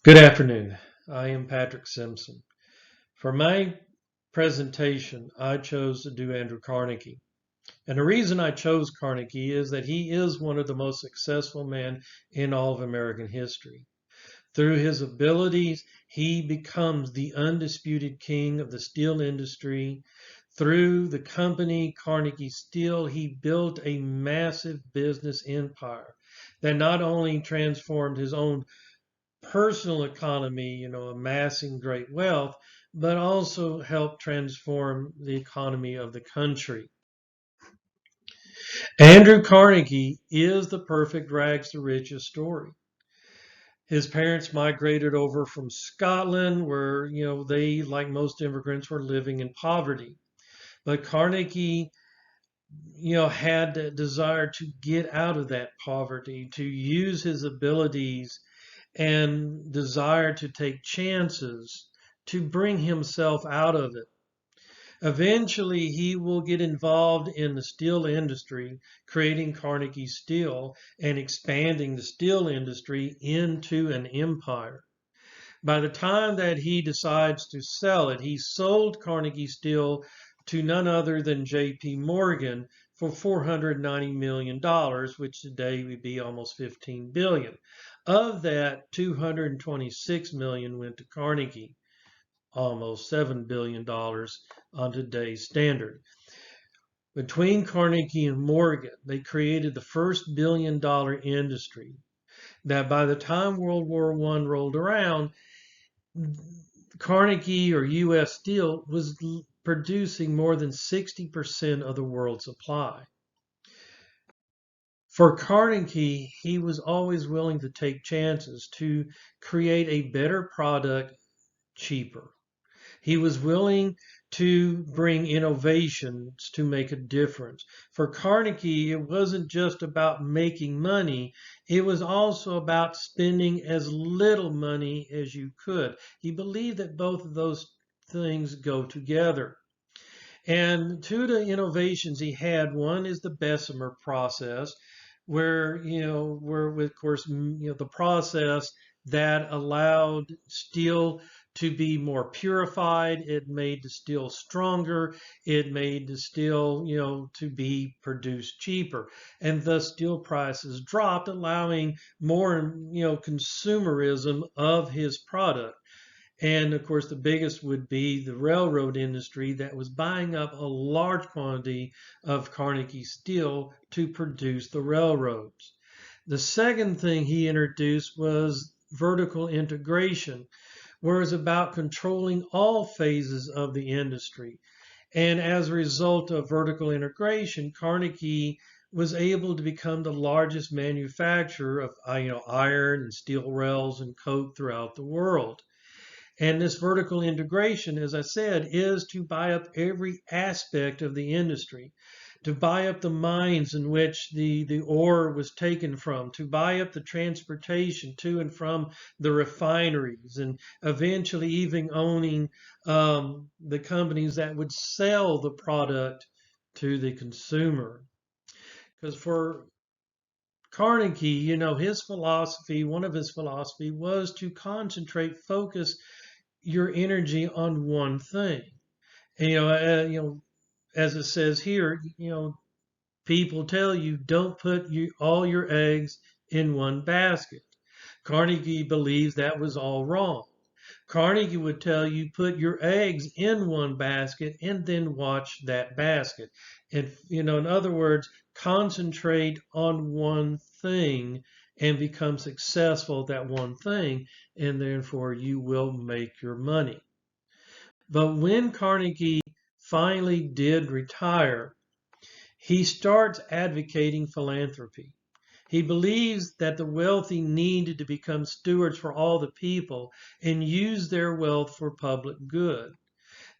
Good afternoon. I am Patrick Simpson. For my presentation, I chose to do Andrew Carnegie. And the reason I chose Carnegie is that he is one of the most successful men in all of American history. Through his abilities, he becomes the undisputed king of the steel industry. Through the company Carnegie Steel, he built a massive business empire that not only transformed his own personal economy, amassing great wealth, but also help transform the economy of the country. Andrew Carnegie is the perfect rags to riches story. His parents migrated over from Scotland, where, they, like most immigrants, were living in poverty. But Carnegie, had the desire to get out of that poverty, to use his abilities and desire to take chances to bring himself out of it. Eventually, he will get involved in the steel industry, creating Carnegie Steel and expanding the steel industry into an empire. By the time that he decides to sell it, he sold Carnegie Steel to none other than J.P. Morgan for $490 million, which today would be almost $15 billion. Of that, $226 million went to Carnegie, almost $7 billion on today's standard. Between Carnegie and Morgan, they created the first billion-dollar industry that by the time World War I rolled around, Carnegie or U.S. Steel was producing more than 60% of the world's supply. For Carnegie, he was always willing to take chances to create a better product cheaper. He was willing to bring innovations to make a difference. For Carnegie, it wasn't just about making money, it was also about spending as little money as you could. He believed that both of those things go together. And two of the innovations he had, one is the Bessemer process, where, of course, the process that allowed steel to be more purified. It made the steel stronger. It made the steel, to be produced cheaper. And thus steel prices dropped, allowing more, consumerism of his product. And of course, the biggest would be the railroad industry that was buying up a large quantity of Carnegie steel to produce the railroads. The second thing he introduced was vertical integration, where it's about controlling all phases of the industry. And as a result of vertical integration, Carnegie was able to become the largest manufacturer of iron and steel rails and coke throughout the world. And this vertical integration, as I said, is to buy up every aspect of the industry, to buy up the mines in which the ore was taken from, to buy up the transportation to and from the refineries, and eventually even owning the companies that would sell the product to the consumer. Because for Carnegie, his philosophy, one of his philosophy was to concentrate, focus your energy on one thing. And, as it says here, people tell you don't put all your eggs in one basket. Carnegie believes that was all wrong. Carnegie would tell you put your eggs in one basket and then watch that basket. And, in other words, concentrate on one thing and become successful at that one thing, and therefore you will make your money. But when Carnegie finally did retire, he starts advocating philanthropy. He believes that the wealthy needed to become stewards for all the people and use their wealth for public good.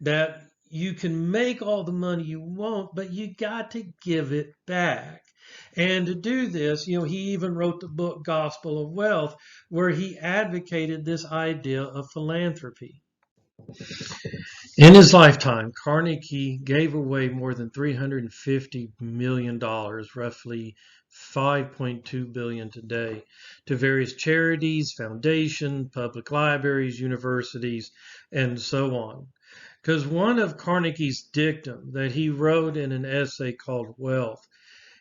That you can make all the money you want, but you got to give it back. And to do this, he even wrote the book Gospel of Wealth, where he advocated this idea of philanthropy. In his lifetime, Carnegie gave away more than $350 million, roughly $5.2 billion today to various charities, foundations, public libraries, universities, and so on. Because one of Carnegie's dictum that he wrote in an essay called Wealth,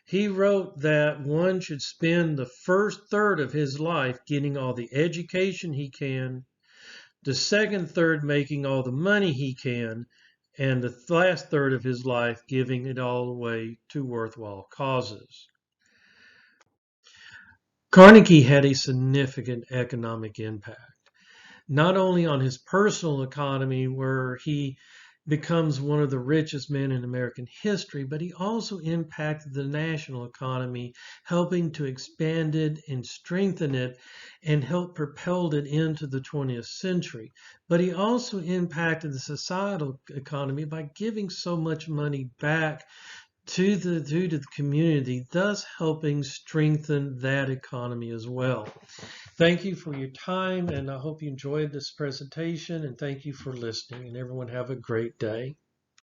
he wrote that one should spend the first third of his life getting all the education he can, the second third making all the money he can, and the last third of his life giving it all away to worthwhile causes. Carnegie had a significant economic impact, not only on his personal economy, where he becomes one of the richest men in American history, but he also impacted the national economy, helping to expand it and strengthen it and help propel it into the 20th century. But he also impacted the societal economy by giving so much money back to the community, thus helping strengthen that economy as well. Thank you for your time, and I hope you enjoyed this presentation, and thank you for listening, and everyone have a great day.